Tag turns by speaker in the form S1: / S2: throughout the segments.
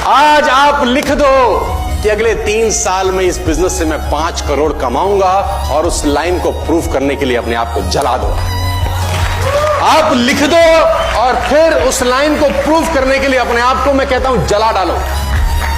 S1: आज आप लिख दो कि अगले 3 साल में इस बिजनेस से मैं 5 करोड़ कमाऊंगा, और उस लाइन को प्रूव करने के लिए अपने आप को जला दो। आप लिख दो और फिर उस लाइन को प्रूव करने के लिए अपने आप को मैं कहता हूं जला डालो।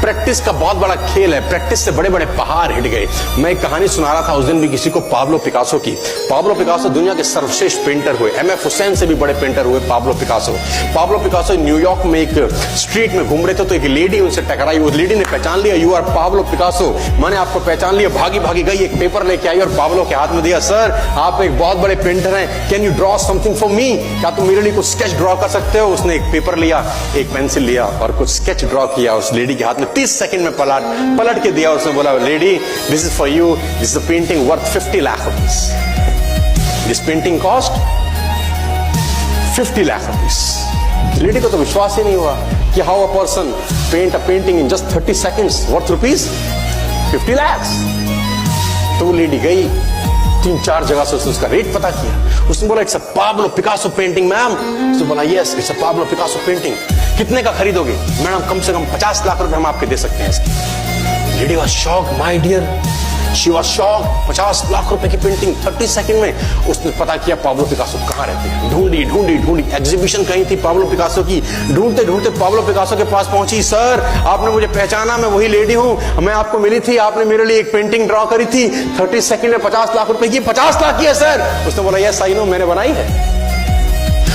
S1: प्रैक्टिस का बहुत बड़ा खेल है। प्रैक्टिस से बड़े बड़े पहाड़ हिट गए। मैं एक कहानी सुना रहा था उस दिन भी किसी को, पाब्लो पिकासो की। पाब्लो पिकासो दुनिया के सर्वश्रेष्ठ पेंटर हुए। एमएफ हुसैन से भी बड़े पेंटर हुए Pablo Picasso. Pablo Picasso New York में एक स्ट्रीट में घूम रहे थे तो एक लेडी उनसे टकराई। उस लेडी ने पहचान लिया, यू आर पाब्लो पिकासो, मैंने आपको पहचान लिया। भागी भागी गई, एक पेपर लेके आई और पाब्लो के हाथ में दिया। सर, आप एक बहुत बड़े पेंटर हैं, can you draw something for me? क्या तुम मेरे लिए कुछ स्केच ड्रॉ कर सकते हो? उसने एक पेपर लिया, एक पेंसिल लिया और कुछ स्केच ड्रॉ किया उस लेडी के हाथ में। 30 सेकंड में पलट के दिया। उसने बोला, lady, this is for you, this is a painting worth 50 lakh rupees. This painting cost 50 lakh rupees. Lady को तो विश्वास ही नहीं हुआ कि how a person paint a painting in just 30 seconds worth rupees 50 lakh. तो वो लेडी गई, 3-4 जगह से उसने उसका रेट पता किया। उसने बोला, it's a Pablo Picasso painting ma'am. उसने बोला, yes, it's a Pablo Picasso painting. कितने का खरीदोगे? मैडम, कम से कम 50 लाख रुपए हम आपके दे सकते हैं इसके। Lady was shocked, my dear, she was shocked. 50 lakh रुपए की पेंटिंग 30 सेकंड में। उसने पता किया पाब्लो पिकासो कहां रहते हैं। ढूंढी ढूंढी ढूंढी, एग्जीबिशन कहीं थी पाब्लो पिकासो की। ढूंढते ढूंढते पाब्लो पिकासो के पास पहुंची। सर, आपने मुझे पहचाना, मैं वही लेडी हूं, मैं आपको मिली थी, आपने मेरे लिए एक पेंटिंग ड्रॉ करी थी 30 सेकंड में 50 लाख रुपए की। 50 लाख की है सर? उसने बोला, यस आई नो, मैंने बनाई है।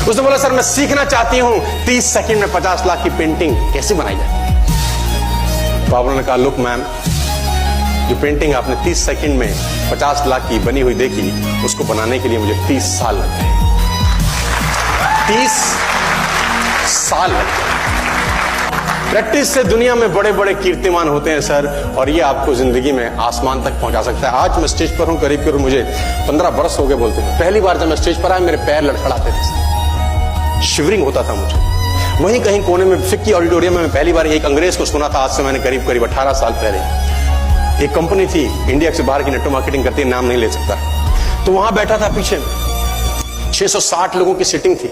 S1: उसने बोला, सर मैं सीखना चाहती हूं 30 सेकंड में 50 लाख की पेंटिंग कैसे बनाई जाए। पाब्लो ने कहा, लुक मैम, जो पेंटिंग आपने 30 सेकंड में 50 लाख की बनी हुई देखी, उसको बनाने के लिए मुझे 30 साल लग गए। 30 साल लग गए। प्रैक्टिस से दुनिया में बड़े बड़े कीर्तिमान होते हैं सर, और ये आपको जिंदगी में आसमान तक पहुंचा सकता है। आज मैं स्टेज पर हूं, करीब करीब मुझे 15 बरस हो गए बोलते हैं। पहली बार जब मैं स्टेज पर आया, मेरे पैर लड़खड़ाते थे, शिवरिंग होता था मुझे। वहीं कहीं कोने में फिक्की ऑडिटोरियम में मैं पहली बार एक अंग्रेज को सुना था। आज से मैंने करीब करीब 18 साल पहले। एक कंपनी थी इंडिया से बाहर की, नेटवर्क मार्केटिंग करती है, नाम नहीं ले सकता। तो वहां बैठा था, पीछे 660 लोगों की सीटिंग थी।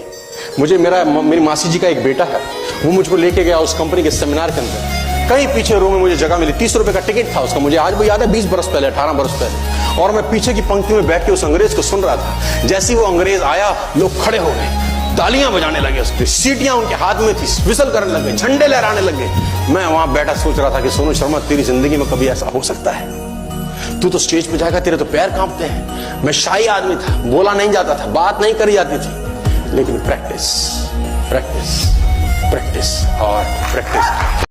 S1: मुझे मेरी मासी जी का एक बेटा है, वो मुझको लेके गया उस कंपनी के सेमिनार के अंदर। कहीं पीछे रो में मुझे जगह मिली। 30 रुपए का टिकट था उसका, मुझे आज भी याद है, 20 बरस पहले, 18 बरस पहले। और मैं पीछे की पंक्ति में बैठ के उस अंग्रेज को सुन रहा था। जैसे ही वो अंग्रेज आया, लोग खड़े हो गए, तालियां बजाने लगे, उसकी सीटियां उनके हाथ में थी, विसल करने लगे, झंडे लहराने लगे। मैं वहां बैठा सोच रहा था कि सोनू शर्मा, तेरी जिंदगी में कभी ऐसा हो सकता है? तू तो स्टेज पे जाएगा, तेरे तो पैर कांपते हैं। मैं शाही आदमी था, बोला नहीं जाता था, बात नहीं करी जाती थी, लेकिन प्रैक्टिस प्रैक्टिस प्रैक्टिस और प्रैक्टिस।